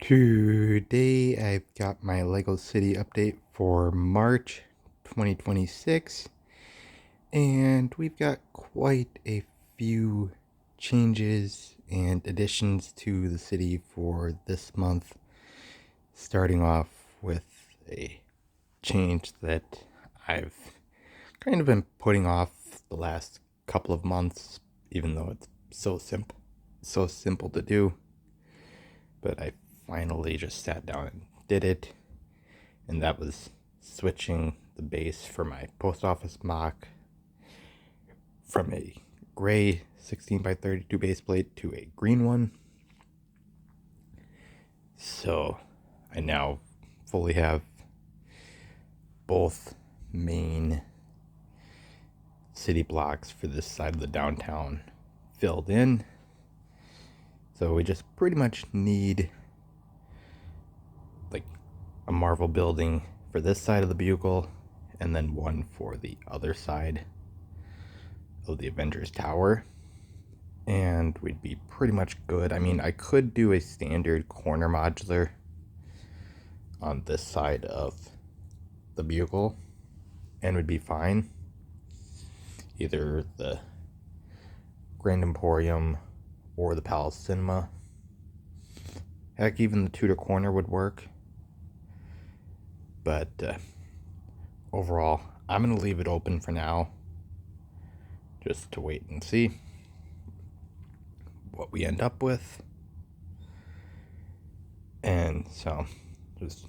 Today I've got my Lego City update for March 2026, and we've got quite a few changes and additions to the city for this month, starting off with a change that I've kind of been putting off the last couple of months, even though it's so simple to do. But I finally just sat down and did it, and that was switching the base for my post office mock from a gray 16 by 32 base plate to a green one. So I now fully have both main city blocks for this side of the downtown filled in. So we just pretty much need like a Marvel building for this side of the Bugle, and then one for the other side of the Avengers Tower. And we'd be pretty much good. I mean, I could do a standard corner modular on this side of the Bugle and would be fine. Either the Grand Emporium or the Palace Cinema. Heck, even the Tudor Corner would work. But overall, I'm going to leave it open for now, just to wait and see what we end up with. And so just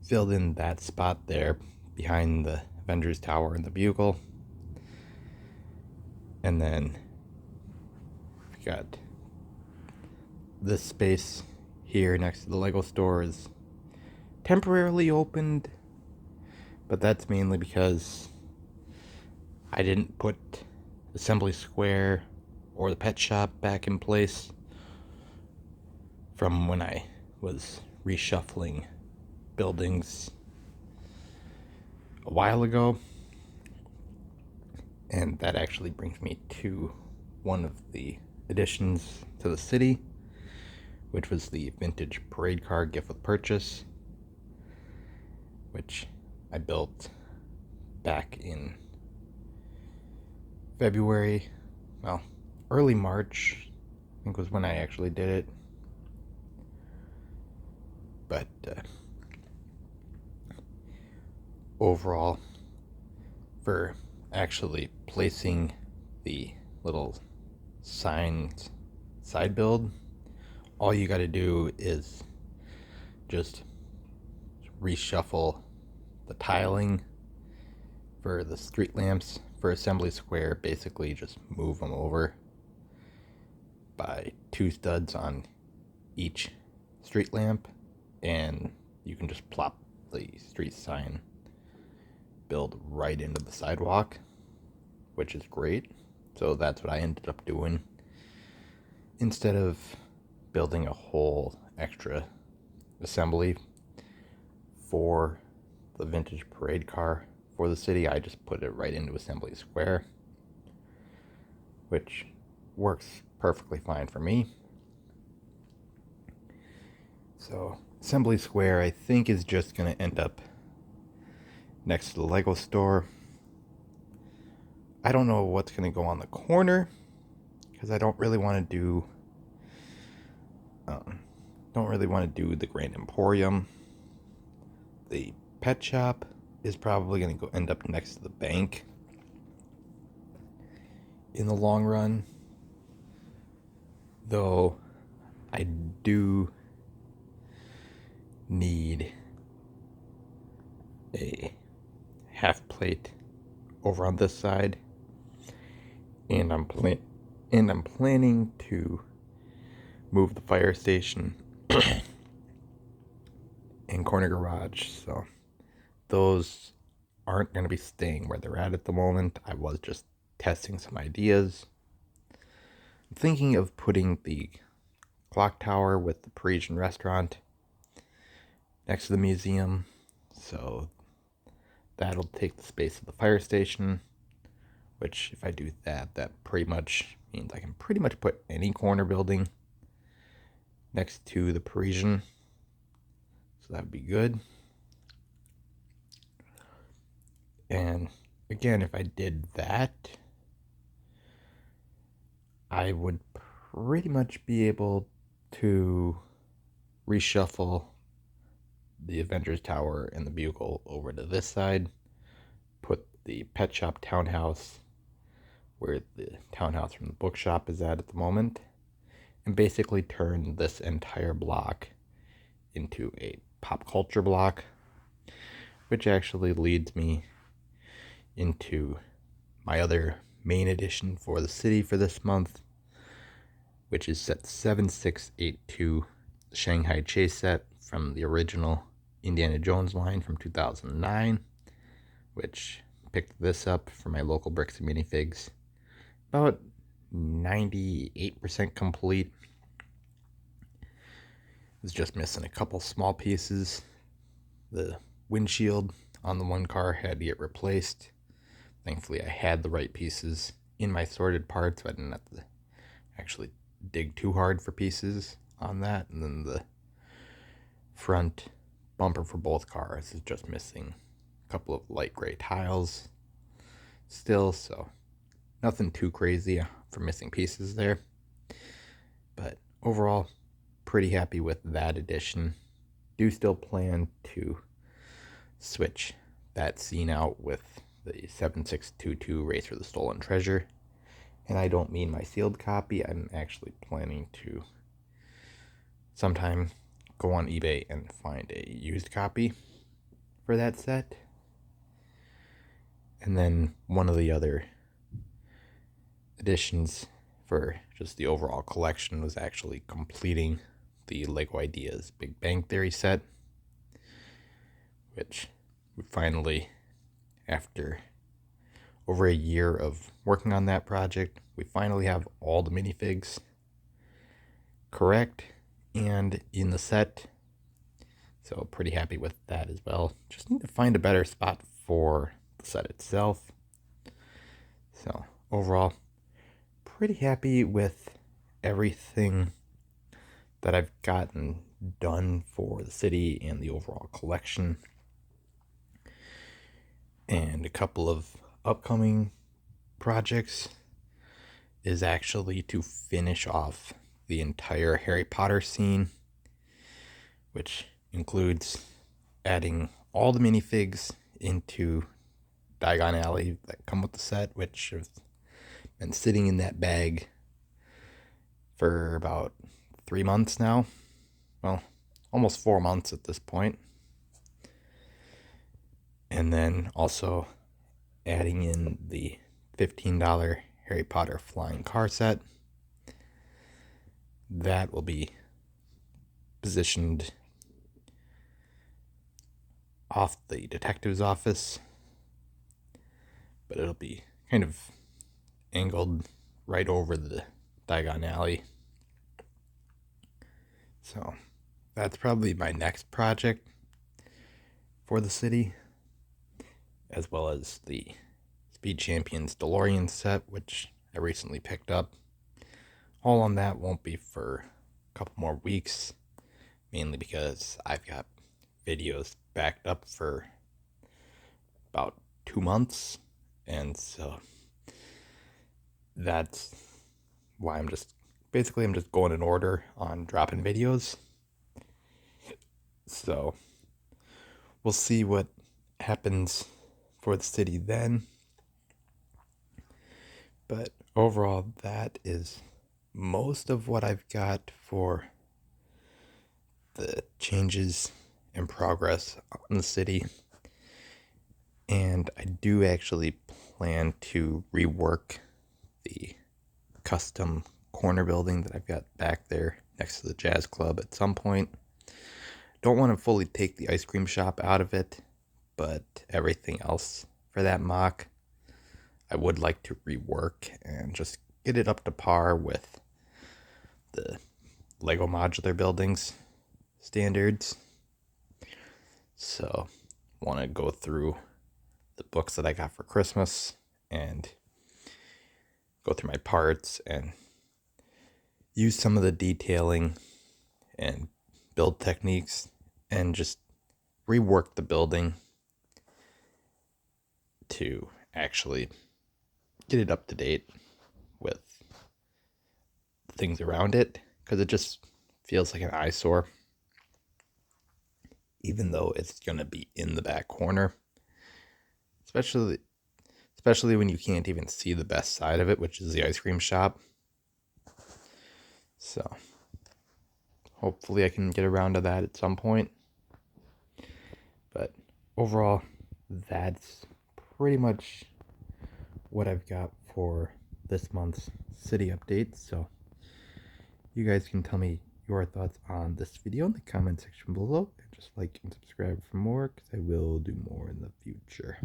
filled in that spot there behind the Avengers Tower and the Bugle. And then we got this space here next to the Lego store is temporarily opened, but that's mainly because I didn't put Assembly Square or the pet shop back in place from when I was reshuffling buildings a while ago. And that actually brings me to one of the additions to the city, which was the vintage parade car gift with purchase, which I built back in February, well, early March, I think was when I actually did it. But overall, for actually placing the little signs side build, all you got to do is just reshuffle the tiling for the street lamps for Assembly Square. Basically just move them over by 2 studs on each street lamp, and you can just plop the street sign build right into the sidewalk, which is great. So that's what I ended up doing instead of building a whole extra assembly for the vintage parade car for the city. I just put it right into Assembly Square, which works perfectly fine for me. So Assembly Square, I think, is just going to end up next to the Lego store. I don't know what's going to go on the corner because I don't really want to do the Grand Emporium. The pet shop is probably going to end up next to the bank in the long run, though I do need a half plate over on this side, and I'm planning to move the fire station and corner garage, so those aren't going to be staying where they're at the moment. I was just testing some ideas. I'm thinking of putting the clock tower with the Parisian restaurant next to the museum, so that'll take the space of the fire station, which if I do that, that pretty much means I can pretty much put any corner building next to the Parisian, so that would be good. And again, if I did that, I would pretty much be able to reshuffle the Avengers Tower and the Bugle over to this side, put the Pet Shop Townhouse where the townhouse from the bookshop is at the moment, and basically turn this entire block into a pop culture block, which actually leads me into my other main edition for the city for this month, which is set 7682, the Shanghai Chase set from the original Indiana Jones line from 2009, which picked this up for my local Bricks and Minifigs. About 98% complete. Was just missing a couple small pieces. The windshield on the one car had to get replaced. Thankfully, I had the right pieces in my sorted parts, so I didn't have to actually dig too hard for pieces on that. And then the front bumper for both cars is just missing a couple of light gray tiles still, so nothing too crazy for missing pieces there. But overall, pretty happy with that addition. Do still plan to switch that scene out with the 7622 Race for the Stolen Treasure. And I don't mean my sealed copy. I'm actually planning to sometime go on eBay and find a used copy for that set. And then one of the other additions for just the overall collection was actually completing the Lego Ideas Big Bang Theory set, which we finally, after over a year of working on that project, we finally have all the minifigs correct and in the set. So pretty happy with that as well. Just need to find a better spot for the set itself. So overall, pretty happy with everything that I've gotten done for the city and the overall collection. And a couple of upcoming projects is actually to finish off the entire Harry Potter scene, which includes adding all the minifigs into Diagon Alley that come with the set, which have been sitting in that bag for about 3 months now. Well, almost 4 months at this point. And then also adding in the $15 Harry Potter flying car set. That will be positioned off the detective's office, but it'll be kind of angled right over the Diagon Alley. So that's probably my next project for the city, as well as the Speed Champions DeLorean set, which I recently picked up. All on that won't be for a couple more weeks, mainly because I've got videos backed up for about 2 months, and so that's why I'm just going in order on dropping videos. So we'll see what happens for the city then. But overall, that is most of what I've got for the changes in progress on the city. And I do actually plan to rework the custom corner building that I've got back there next to the jazz club at some point. Don't want to fully take the ice cream shop out of it, but everything else for that mock I would like to rework and just get it up to par with the Lego modular buildings standards. So want to go through the books that I got for Christmas and go through my parts and use some of the detailing and build techniques and just rework the building to actually get it up to date with things around it, because it just feels like an eyesore, even though it's going to be in the back corner, especially when you can't even see the best side of it, which is the ice cream shop. So hopefully I can get around to that at some point. But overall, that's pretty much what I've got for this month's city updates. So you guys can tell me your thoughts on this video in the comment section below. And just like and subscribe for more, because I will do more in the future.